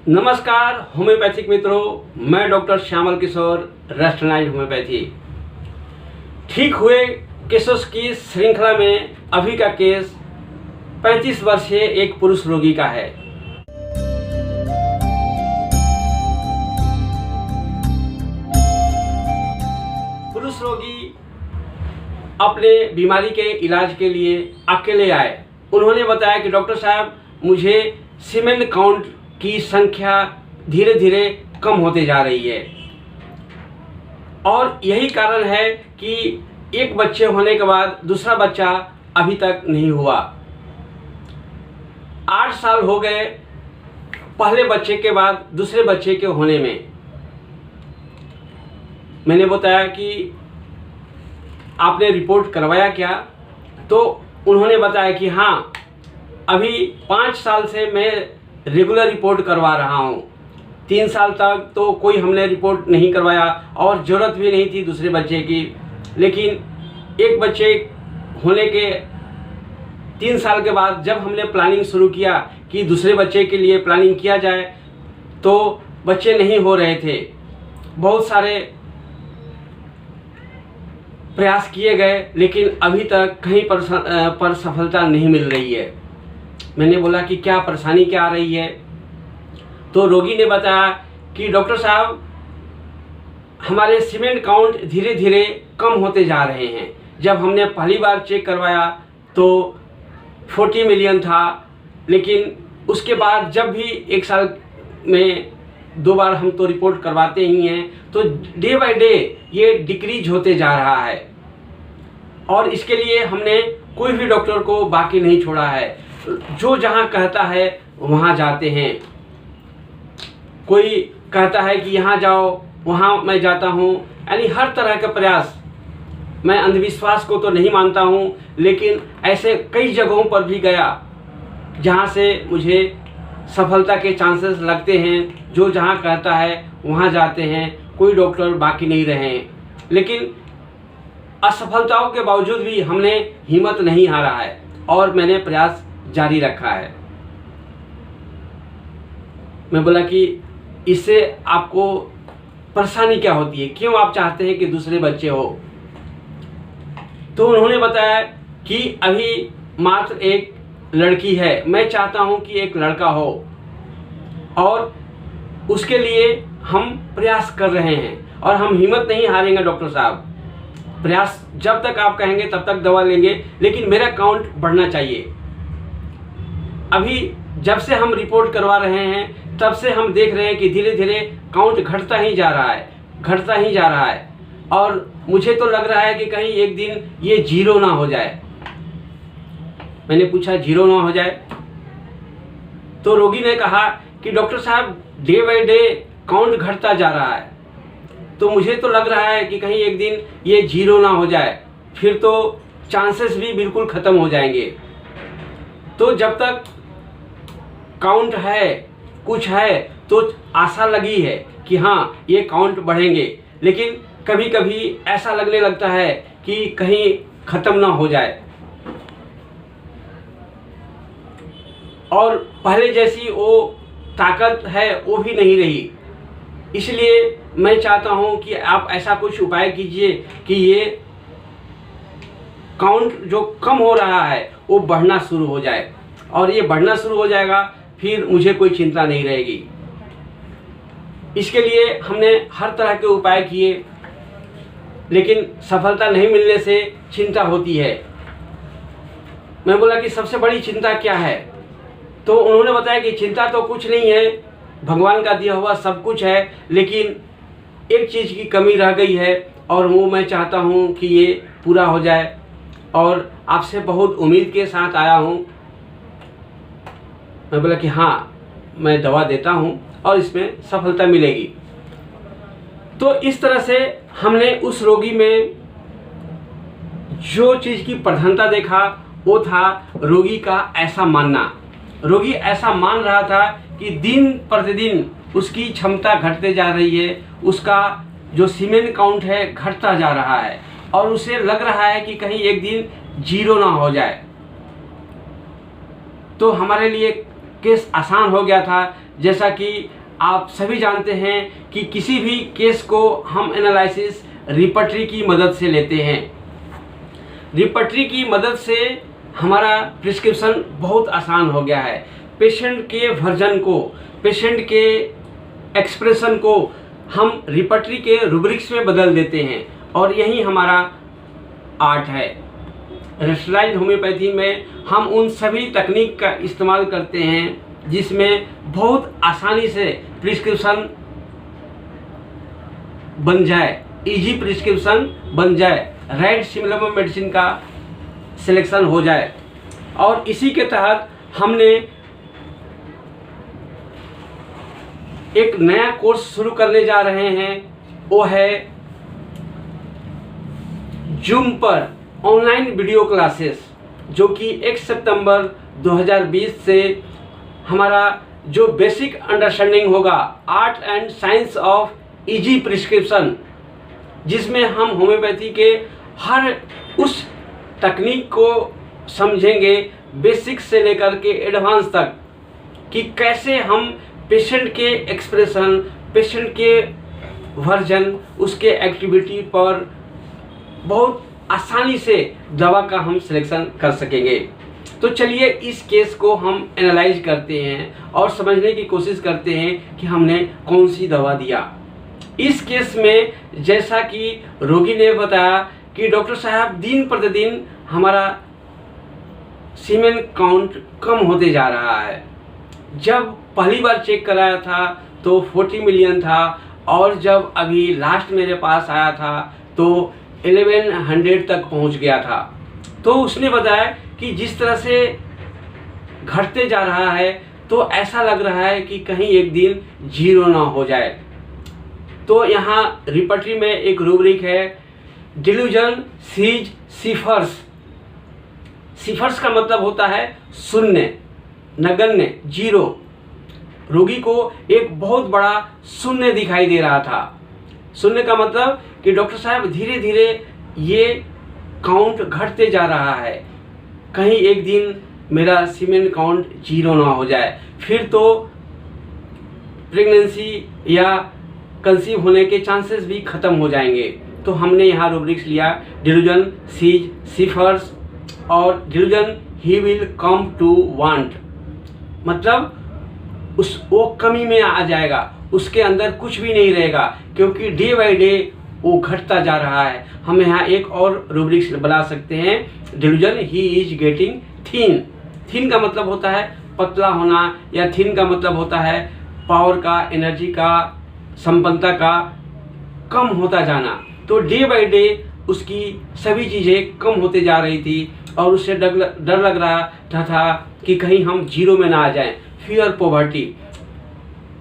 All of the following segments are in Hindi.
नमस्कार होम्योपैथिक मित्रों, मैं डॉक्टर श्यामल किशोर, रेस्टोनाइट होम्योपैथी। ठीक हुए केसों की श्रृंखला में अभी का केस 35 वर्षीय एक पुरुष रोगी का है। पुरुष रोगी अपने बीमारी के इलाज के लिए अकेले आए। उन्होंने बताया कि डॉक्टर साहब, मुझे सीमेन काउंट की संख्या धीरे धीरे कम होते जा रही है और यही कारण है कि एक बच्चे होने के बाद दूसरा बच्चा अभी तक नहीं हुआ। 8 साल हो गए पहले बच्चे के बाद दूसरे बच्चे के होने में। मैंने बताया कि आपने रिपोर्ट करवाया क्या? तो उन्होंने बताया कि हाँ, अभी 5 साल से मैं रेगुलर रिपोर्ट करवा रहा हूँ। 3 साल तक तो कोई हमने रिपोर्ट नहीं करवाया और ज़रूरत भी नहीं थी दूसरे बच्चे की, लेकिन एक बच्चे होने के 3 साल के बाद जब हमने प्लानिंग शुरू किया कि दूसरे बच्चे के लिए प्लानिंग किया जाए, तो बच्चे नहीं हो रहे थे। बहुत सारे प्रयास किए गए लेकिन अभी तक कहीं पर सफलता नहीं मिल रही है। मैंने बोला कि क्या परेशानी क्या आ रही है? तो रोगी ने बताया कि डॉक्टर साहब, हमारे सीमेन काउंट धीरे धीरे कम होते जा रहे हैं। जब हमने पहली बार चेक करवाया तो 40 मिलियन था, लेकिन उसके बाद जब भी 1 साल में 2 बार हम तो रिपोर्ट करवाते ही हैं, तो डे बाय डे ये डिक्रीज होते जा रहा है और इसके लिए हमने कोई भी डॉक्टर को बाकी नहीं छोड़ा है। जो जहाँ कहता है वहाँ जाते हैं। कोई कहता है कि यहाँ जाओ, वहाँ मैं जाता हूँ, यानी हर तरह का प्रयास। मैं अंधविश्वास को तो नहीं मानता हूँ, लेकिन ऐसे कई जगहों पर भी गया जहाँ से मुझे सफलता के चांसेस लगते हैं। जो जहाँ कहता है वहाँ जाते हैं, कोई डॉक्टर बाकी नहीं रहे हैं। लेकिन असफलताओं के बावजूद भी हमने हिम्मत नहीं हारा है और मैंने प्रयास जारी रखा है। मैं बोला कि इससे आपको परेशानी क्या होती है, क्यों आप चाहते हैं कि दूसरे बच्चे हो? तो उन्होंने बताया कि अभी मात्र एक लड़की है, मैं चाहता हूं कि एक लड़का हो और उसके लिए हम प्रयास कर रहे हैं और हम हिम्मत नहीं हारेंगे डॉक्टर साहब। प्रयास जब तक आप कहेंगे तब तक दवा लेंगे, लेकिन मेरा काउंट बढ़ना चाहिए। अभी जब से हम रिपोर्ट करवा रहे हैं तब से हम देख रहे हैं कि धीरे धीरे काउंट घटता ही जा रहा है और मुझे तो लग रहा है कि कहीं एक दिन ये 0 ना हो जाए। मैंने पूछा 0 ना हो जाए? तो रोगी ने कहा कि डॉक्टर साहब, डे बाय डे काउंट घटता जा रहा है, तो मुझे तो लग रहा है कि कहीं एक दिन ये 0 ना हो जाए, फिर तो चांसेस भी बिल्कुल ख़त्म हो जाएंगे। तो जब तक काउंट है, कुछ है, तो आशा लगी है कि हाँ ये काउंट बढ़ेंगे, लेकिन कभी कभी ऐसा लगने लगता है कि कहीं ख़त्म ना हो जाए और पहले जैसी वो ताकत है वो भी नहीं रही। इसलिए मैं चाहता हूँ कि आप ऐसा कुछ उपाय कीजिए कि ये काउंट जो कम हो रहा है वो बढ़ना शुरू हो जाए, और ये बढ़ना शुरू हो जाएगा फिर मुझे कोई चिंता नहीं रहेगी। इसके लिए हमने हर तरह के उपाय किए, लेकिन सफलता नहीं मिलने से चिंता होती है। मैं बोला कि सबसे बड़ी चिंता क्या है? तो उन्होंने बताया कि चिंता तो कुछ नहीं है, भगवान का दिया हुआ सब कुछ है, लेकिन एक चीज़ की कमी रह गई है और वो मैं चाहता हूँ कि ये पूरा हो जाए और आपसे बहुत उम्मीद के साथ आया हूँ। मैं बोला कि हाँ, मैं दवा देता हूँ और इसमें सफलता मिलेगी। तो इस तरह से हमने उस रोगी में जो चीज़ की प्रधानता देखा वो था रोगी का ऐसा मानना। रोगी ऐसा मान रहा था कि दिन प्रतिदिन उसकी क्षमता घटते जा रही है, उसका जो सीमेन काउंट है घटता जा रहा है और उसे लग रहा है कि कहीं एक दिन 0 ना हो जाए। तो हमारे लिए केस आसान हो गया था। जैसा कि आप सभी जानते हैं कि किसी भी केस को हम एनालिसिस रिपर्टरी की मदद से लेते हैं। रिपर्टरी की मदद से हमारा प्रिस्क्रिप्शन बहुत आसान हो गया है। पेशेंट के वर्जन को, पेशेंट के एक्सप्रेशन को हम रिपर्टरी के रूब्रिक्स में बदल देते हैं और यही हमारा आर्ट है। रेस्टलाइज्ड होम्योपैथी में हम उन सभी तकनीक का इस्तेमाल करते हैं जिसमें बहुत आसानी से प्रिस्क्रिप्शन बन जाए, इजी प्रिस्क्रिप्शन बन जाए, राइट सिमिलर मेडिसिन का सिलेक्शन हो जाए। और इसी के तहत हमने एक नया कोर्स शुरू करने जा रहे हैं, वो है जूम पर ऑनलाइन वीडियो क्लासेस, जो कि 1 सितंबर 2020 से हमारा जो बेसिक अंडरस्टैंडिंग होगा art and science of easy prescription, जिसमें हम होम्योपैथी के हर उस तकनीक को समझेंगे बेसिक से लेकर के एडवांस तक, कि कैसे हम पेशेंट के एक्सप्रेशन, पेशेंट के वर्जन, उसके एक्टिविटी पर बहुत आसानी से दवा का हम सिलेक्शन कर सकेंगे। तो चलिए इस केस को हम एनालाइज करते हैं और समझने की कोशिश करते हैं कि हमने कौन सी दवा दिया। इस केस में जैसा कि रोगी ने बताया कि डॉक्टर साहब दिन प्रतिदिन हमारा सीमेन काउंट कम होते जा रहा है। जब पहली बार चेक कराया था तो 40 मिलियन था और जब अभी लास्ट मेरे पास आया था तो 1100 तक पहुंच गया था। तो उसने बताया कि जिस तरह से घटते जा रहा है तो ऐसा लग रहा है कि कहीं एक दिन 0 ना हो जाए। तो यहाँ रिपर्टरी में एक रूब्रिक है, डिल्यूजन सीज सिफर्स। सिफर्स का मतलब होता है शून्य, नगण्य, 0। रोगी को एक बहुत बड़ा शून्य दिखाई दे रहा था। शून्य का मतलब कि डॉक्टर साहब धीरे धीरे ये काउंट घटते जा रहा है, कहीं एक दिन मेरा सीमेन काउंट 0 ना हो जाए, फिर तो प्रेगनेंसी या कंसीव होने के चांसेस भी खत्म हो जाएंगे। तो हमने यहाँ रूब्रिक्स लिया डिल्यूजन सीज सिफर्स और delusion he will come to want, मतलब वो कमी में आ जाएगा, उसके अंदर कुछ भी नहीं रहेगा, क्योंकि डे बाय डे वो घटता जा रहा है। हम यहाँ एक और रूब्रिक्स बना सकते हैं, delusion he is getting thin. Thin का मतलब होता है पतला होना, या थिन का मतलब होता है पावर का, एनर्जी का, संपन्नता का कम होता जाना। तो डे बाय डे उसकी सभी चीज़ें कम होते जा रही थी और उससे डर लग रहा था कि कहीं हम 0 में ना आ जाएं, फियर पॉवर्टी।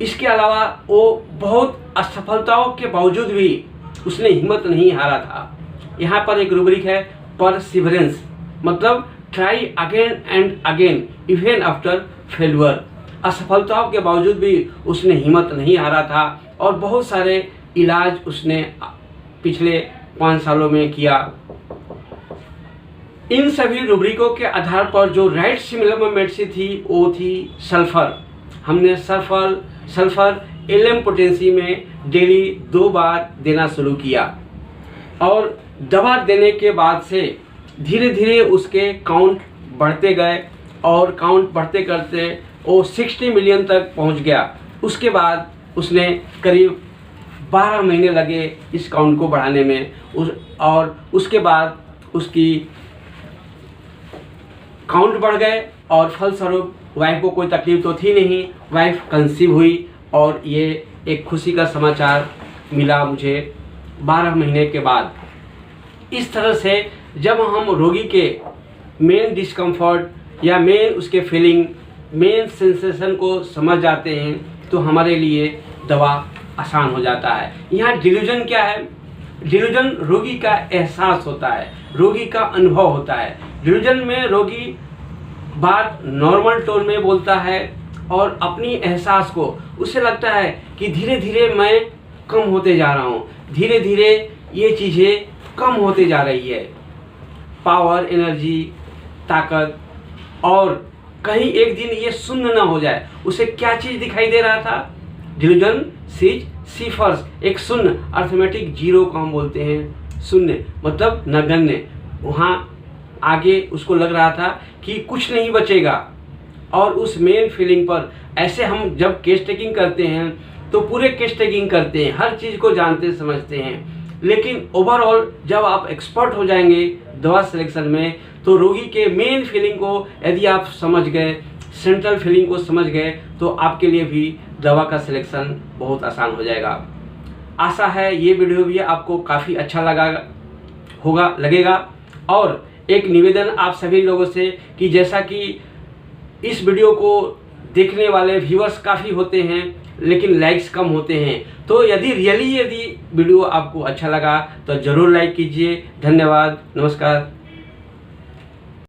इसके अलावा वो बहुत असफलताओं के बावजूद भी उसने हिम्मत नहीं हारा था। यहाँ पर एक रूब्रिक है परसिवरेंस, मतलब try again and again even after failure. असफलताओं के बावजूद भी उसने हिम्मत नहीं हारा था और बहुत सारे इलाज उसने पिछले 5 सालों में किया। इन सभी रूब्रिकों के आधार पर जो राइट सिमिलर मेडिसिन थी वो थी सल्फर। हमने सल्फर एलएम पोटेंसी में डेली 2 बार देना शुरू किया और दवा देने के बाद से धीरे धीरे उसके काउंट बढ़ते गए और काउंट बढ़ते करते वो 60 मिलियन तक पहुंच गया। उसके बाद उसने करीब 12 महीने लगे इस काउंट को बढ़ाने में और उसके बाद उसकी काउंट बढ़ गए और फलस्वरूप वाइफ को कोई तकलीफ तो थी नहीं, वाइफ कंसीव हुई और ये एक खुशी का समाचार मिला मुझे 12 महीने के बाद। इस तरह से जब हम रोगी के मेन डिस्कम्फर्ट या मेन उसके फीलिंग, मेन सेंसेशन को समझ जाते हैं तो हमारे लिए दवा आसान हो जाता है। यहाँ डिल्यूजन क्या है? डिल्यूजन रोगी का एहसास होता है, रोगी का अनुभव होता है। डिल्यूजन में रोगी बात नॉर्मल टोन में बोलता है और अपनी एहसास को, उसे लगता है कि धीरे धीरे मैं कम होते जा रहा हूँ, धीरे धीरे ये चीज़ें कम होते जा रही है, पावर, एनर्जी, ताकत। और कहीं एक दिन ये शून्य ना हो जाए। उसे क्या चीज़ दिखाई दे रहा था? डिल्यूजन सिफर्स, एक शून्य, अर्थमेटिक जीरो को हम बोलते हैं शून्य, मतलब नगण्य। वहाँ आगे उसको लग रहा था कि कुछ नहीं बचेगा। और उस मेन फीलिंग पर ऐसे हम जब केस टेकिंग करते हैं तो पूरे केस टेकिंग करते हैं, हर चीज़ को जानते समझते हैं, लेकिन ओवरऑल जब आप एक्सपर्ट हो जाएंगे दवा सिलेक्शन में तो रोगी के मेन फीलिंग को यदि आप समझ गए, सेंट्रल फीलिंग को समझ गए, तो आपके लिए भी दवा का सिलेक्शन बहुत आसान हो जाएगा। आशा है ये वीडियो भी आपको काफ़ी अच्छा लगेगा। और एक निवेदन आप सभी लोगों से कि जैसा कि इस वीडियो को देखने वाले व्यूअर्स काफ़ी होते हैं लेकिन लाइक्स कम होते हैं, तो यदि वीडियो आपको अच्छा लगा तो ज़रूर लाइक कीजिए। धन्यवाद, नमस्कार।